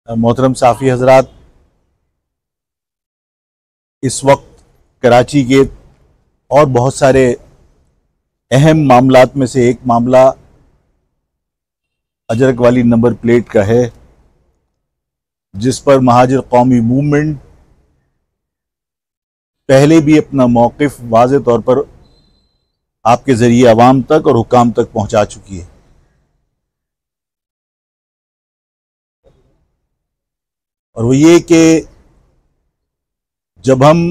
मोहतरम साफ़ी हजरात, इस वक्त कराची के और बहुत सारे अहम मामलात में से एक मामला अजरक वाली नंबर प्लेट का है, जिस पर महाजिर कौमी मूवमेंट पहले भी अपना मौक़िफ़ वाज़े तौर पर आपके ज़रिए अवाम तक और हुक्काम तक पहुँचा चुकी है। और वो ये कि जब हम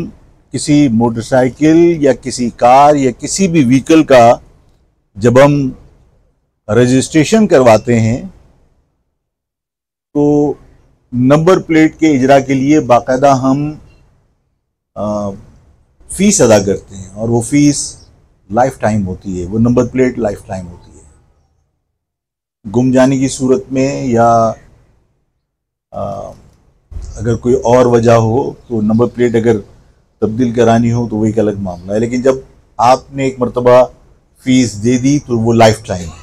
किसी मोटरसाइकिल या किसी कार या किसी भी व्हीकल का जब हम रजिस्ट्रेशन करवाते हैं तो नंबर प्लेट के इजरा के लिए बाकायदा हम फ़ीस अदा करते हैं, और वो फ़ीस लाइफ टाइम होती है। वो नंबर प्लेट लाइफ टाइम होती है। गुम जाने की सूरत में या अगर कोई और वजह हो तो नंबर प्लेट अगर तब्दील करानी हो तो वो एक अलग मामला है, लेकिन जब आपने एक मरतबा फ़ीस दे दी तो वो लाइफ टाइम है।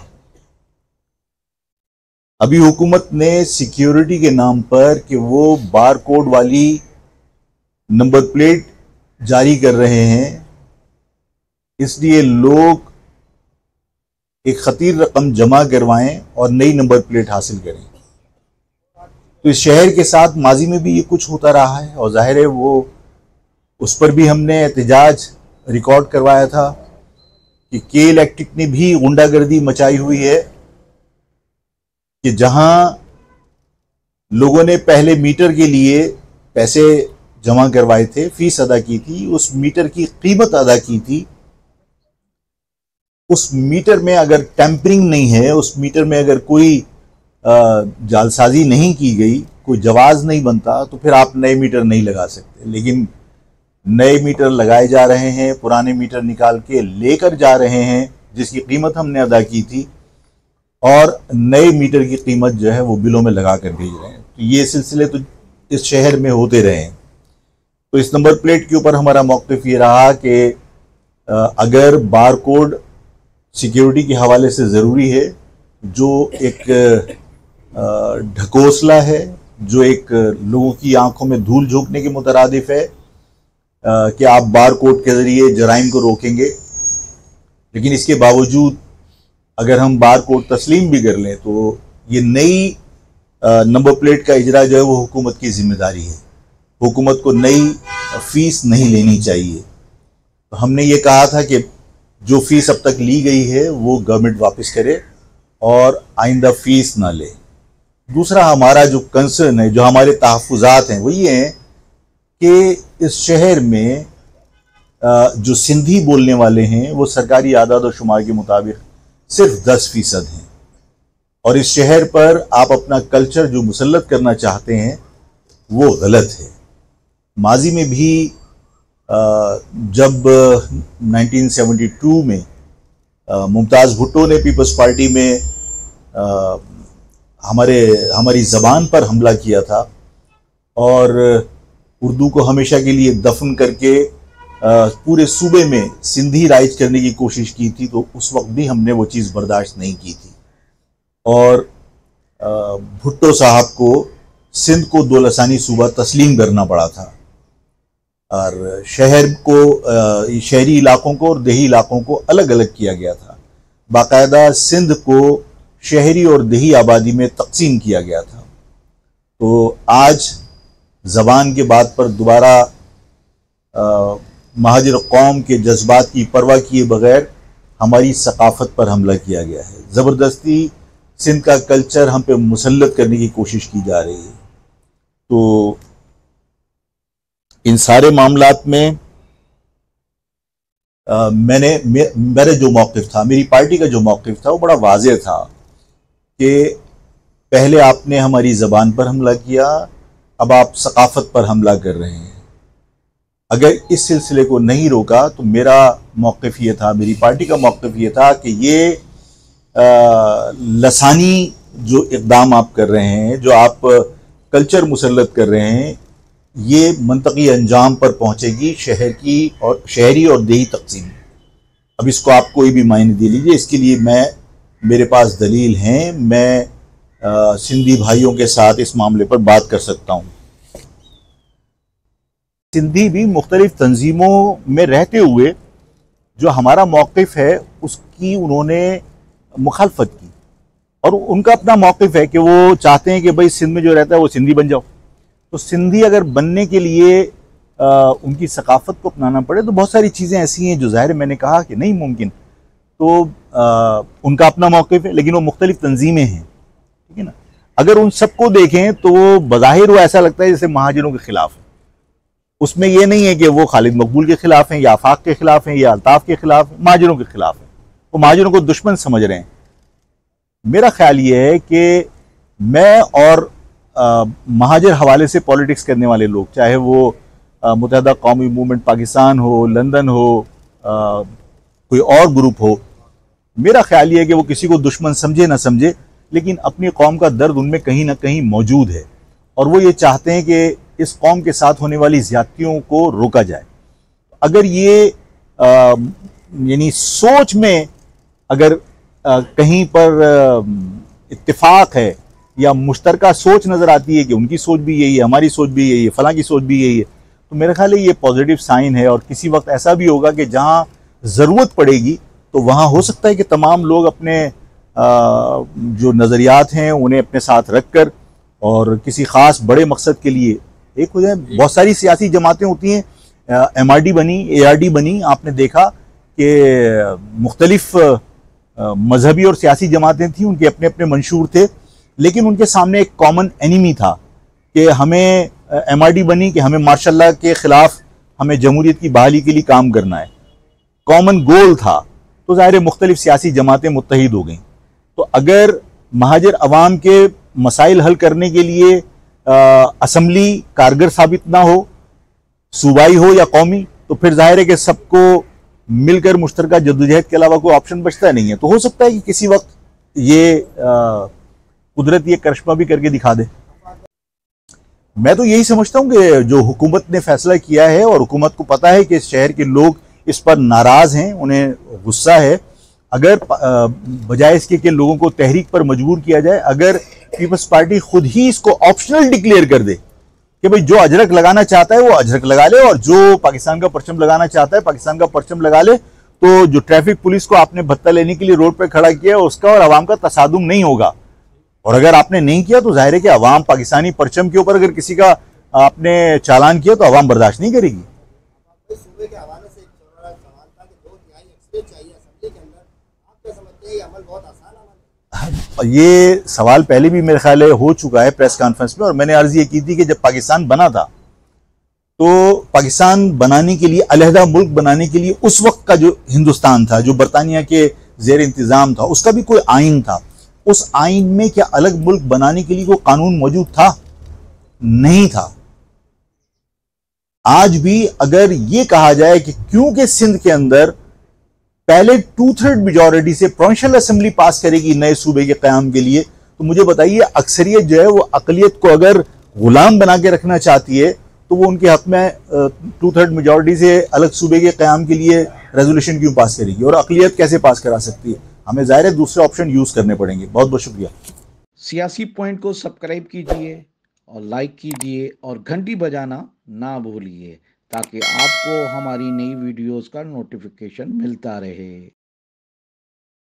अभी हुकूमत ने सिक्योरिटी के नाम पर कि वो बार कोड वाली नंबर प्लेट जारी कर रहे हैं, इसलिए लोग एक खतीर रकम जमा करवाएं और नई नंबर प्लेट हासिल करें। तो इस शहर के साथ माजी में भी ये कुछ होता रहा है, और जाहिर है वो उस पर भी हमने एहतजाज रिकॉर्ड करवाया था कि के इलेक्ट्रिक ने भी गुंडागर्दी मचाई हुई है कि जहां लोगों ने पहले मीटर के लिए पैसे जमा करवाए थे, फीस अदा की थी, उस मीटर की कीमत अदा की थी, उस मीटर में अगर टेम्परिंग नहीं है, उस मीटर में अगर कोई जालसाजी नहीं की गई, कोई जवाज नहीं बनता, तो फिर आप नए मीटर नहीं लगा सकते। लेकिन नए मीटर लगाए जा रहे हैं, पुराने मीटर निकाल के लेकर जा रहे हैं जिसकी कीमत हमने अदा की थी, और नए मीटर की कीमत जो है वो बिलों में लगा कर भेज रहे हैं। तो ये सिलसिले तो इस शहर में होते रहे हैं। तो इस नंबर प्लेट के ऊपर हमारा मौक़िफ़ ये रहा कि अगर बार कोड सिक्योरिटी के हवाले से ज़रूरी है, जो एक ढकोसला है, जो एक लोगों की आंखों में धूल झोंकने के मुतरादिफ है कि आप बार कोड के ज़रिए जराइम को रोकेंगे, लेकिन इसके बावजूद अगर हम बार कोड तस्लीम भी कर लें तो ये नई नंबर प्लेट का इजरा जो है वो हुकूमत की जिम्मेदारी है। हुकूमत को नई फ़ीस नहीं लेनी चाहिए। तो हमने ये कहा था कि जो फ़ीस अब तक ली गई है वो गवर्नमेंट वापस करे और आइंदा फ़ीस ना ले। दूसरा हमारा जो कंसर्न है, जो हमारे तहफ़्फ़ुज़ात हैं, वो ये हैं कि इस शहर में जो सिंधी बोलने वाले हैं वो सरकारी आदाद और शुमार के मुताबिक सिर्फ 10% हैं, और इस शहर पर आप अपना कल्चर जो मुसल्लत करना चाहते हैं वो गलत है। माजी में भी जब 1972 में मुमताज़ भुट्टो ने पीपल्स पार्टी में हमारी ज़बान पर हमला किया था और उर्दू को हमेशा के लिए दफन करके पूरे सूबे में सिंधी राइज करने की कोशिश की थी, तो उस वक्त भी हमने वो चीज़ बर्दाश्त नहीं की थी, और भुट्टो साहब को सिंध को दो लसानी सूबा तस्लीम करना पड़ा था, और शहर को शहरी इलाकों को और देही इलाकों को अलग अलग किया गया था। बाकायदा सिंध को शहरी और देही आबादी में तकसीम किया गया था। तो आज ज़बान के बात पर दोबारा महाजिर कौम के जज्बात की परवाह किए बगैर हमारी सकाफ़त पर हमला किया गया है। ज़बरदस्ती सिंध का कल्चर हम पे मुसल्लत करने की कोशिश की जा रही है। तो इन सारे मामलात में मेरा जो मौक़िफ़ था, मेरी पार्टी का जो मौक़िफ़ था, वो बड़ा वाज़ेह था कि पहले आपने हमारी ज़बान पर हमला किया, अब आप सकाफ़त पर हमला कर रहे हैं। अगर इस सिलसिले को नहीं रोका तो मेरा मौक़िफ़ ये था, मेरी पार्टी का मौक़िफ़ ये था कि ये लसानी जो इक़दाम आप कर रहे हैं, जो आप कल्चर मुसल्लत कर रहे हैं, ये मंतकी अंजाम पर पहुँचेगी शहरी और देही तक़सीम। अब इसको आप कोई भी मायने दे लीजिए, इसके लिए मेरे पास दलील हैं। मैं सिंधी भाइयों के साथ इस मामले पर बात कर सकता हूँ। सिंधी भी मुख्तलिफ तंजीमों में रहते हुए जो हमारा मौक़िफ़ है उसकी उन्होंने मुखालफत की, और उनका अपना मौक़िफ़ है कि वो चाहते हैं कि भाई सिंध में जो रहता है वो सिंधी बन जाओ। तो सिंधी अगर बनने के लिए उनकी सकाफ़त को अपनाना पड़े तो बहुत सारी चीज़ें ऐसी हैं जो ज़ाहिर मैंने कहा कि नहीं मुमकिन। तो उनका अपना मौक़िफ़ है, लेकिन वो मुख्तलिफ तंजीमें हैं, ठीक है ना। अगर उन सबको देखें तो बज़ाहिर वो ऐसा लगता है जैसे महाजिरों के ख़िलाफ़ है। उसमें ये नहीं है कि वो खालिद मकबूल के खिलाफ हैं या आफाक के खिलाफ हैं या अल्ताफ के खिलाफ हैं, महाजिरों के खिलाफ हैं। वो महाजिरों को दुश्मन समझ रहे हैं। मेरा ख्याल ये है कि मैं और महाजिर हवाले से पॉलिटिक्स करने वाले लोग, चाहे वो मुत्तहदा कौमी मूवमेंट पाकिस्तान हो, लंदन हो, कोई और ग्रुप हो, मेरा ख्याल ये है कि वो किसी को दुश्मन समझे ना समझे, लेकिन अपनी कौम का दर्द उनमें कहीं ना कहीं मौजूद है, और वो ये चाहते हैं कि इस कौम के साथ होने वाली ज्यादतियों को रोका जाए। अगर ये यानी सोच में अगर कहीं पर इत्तेफाक है या मुश्तरका सोच नजर आती है कि उनकी सोच भी यही है, हमारी सोच भी यही है, फलां की सोच भी यही है, तो मेरा ख्याल है ये पॉजिटिव साइन है। और किसी वक्त ऐसा भी होगा कि जहां ज़रूरत पड़ेगी तो वहां हो सकता है कि तमाम लोग अपने जो नज़रियात हैं उन्हें अपने साथ रख कर और किसी ख़ास बड़े मकसद के लिए एक हो जाए। बहुत सारी सियासी जमातें होती हैं, MRD बनी, ARD बनी, आपने देखा कि मुख्तलिफ मजहबी और सियासी जमातें थी, उनके अपने अपने मंशूर थे, लेकिन उनके सामने एक कॉमन एनिमी था कि हमें MRD बनी कि हमें मार्शल लॉ के खिलाफ हमें जमहूरियत की बहाली के लिए काम करना है, कॉमन गोल था। तो ज़ाहिर है मुख्तलिफ सियासी जमातें मुत्तहिद हो गई। तो अगर महाजिर अवाम के मसाइल हल करने के लिए असम्बली कारगर साबित ना हो, सूबाई हो या कौमी, तो फिर जाहिर है कि सबको मिलकर मुश्तरका जद्दोजहद के अलावा कोई ऑप्शन बचता नहीं है। तो हो सकता है कि किसी वक्त ये कुदरत ये करिश्मा भी करके दिखा दे। मैं तो यही समझता हूँ कि जो हुकूमत ने फैसला किया है, और हुकूमत को पता है कि इस शहर के लोग इस पर नाराज हैं, उन्हें गुस्सा है, अगर बजाय इसके कि लोगों को तहरीक पर मजबूर किया जाए, अगर पीपल्स पार्टी खुद ही इसको ऑप्शनल डिक्लेयर कर दे कि भाई जो अजरक लगाना चाहता है वो अजरक लगा ले, और जो पाकिस्तान का परचम लगाना चाहता है पाकिस्तान का परचम लगा ले, तो जो ट्रैफिक पुलिस को आपने भत्ता लेने के लिए रोड पर खड़ा किया है उसका और अवाम का तसादुम नहीं होगा। और अगर आपने नहीं किया तो जाहिर है कि अवाम पाकिस्तानी परचम के ऊपर अगर किसी का आपने चालान किया तो अवाम बर्दाश्त नहीं करेगी। ये सवाल पहले भी मेरे ख्याल है हो चुका है प्रेस कॉन्फ्रेंस में, और मैंने अर्ज ये की थी कि जब पाकिस्तान बना था तो पाकिस्तान बनाने के लिए, अलहदा मुल्क बनाने के लिए, उस वक्त का जो हिंदुस्तान था, जो बरतानिया के जेर इंतजाम था, उसका भी कोई आइन था। उस आइन में क्या अलग मुल्क बनाने के लिए कोई कानून मौजूद था? नहीं था। आज भी अगर ये कहा जाए कि क्योंकि सिंध के अंदर पहले 2/3 मेजॉरिटी से प्रोविंशियल असेंबली पास करेगी नए सूबे के क़याम के लिए, तो मुझे बताइए अक्सरियत जो है वो अकलियत को अगर गुलाम बना के रखना चाहती है तो वो उनके हक में 2/3 मेजॉरिटी से अलग सूबे के क़याम के लिए रेजोल्यूशन क्यों पास करेगी, और अकलियत कैसे पास करा सकती है? हमें ज़ाहिर है दूसरे ऑप्शन यूज़ करने पड़ेंगे। बहुत बहुत शुक्रिया। सियासी पॉइंट को सब्सक्राइब कीजिए और लाइक कीजिए और घंटी बजाना ना भूलिए ताकि आपको हमारी नई वीडियोस का नोटिफिकेशन मिलता रहे।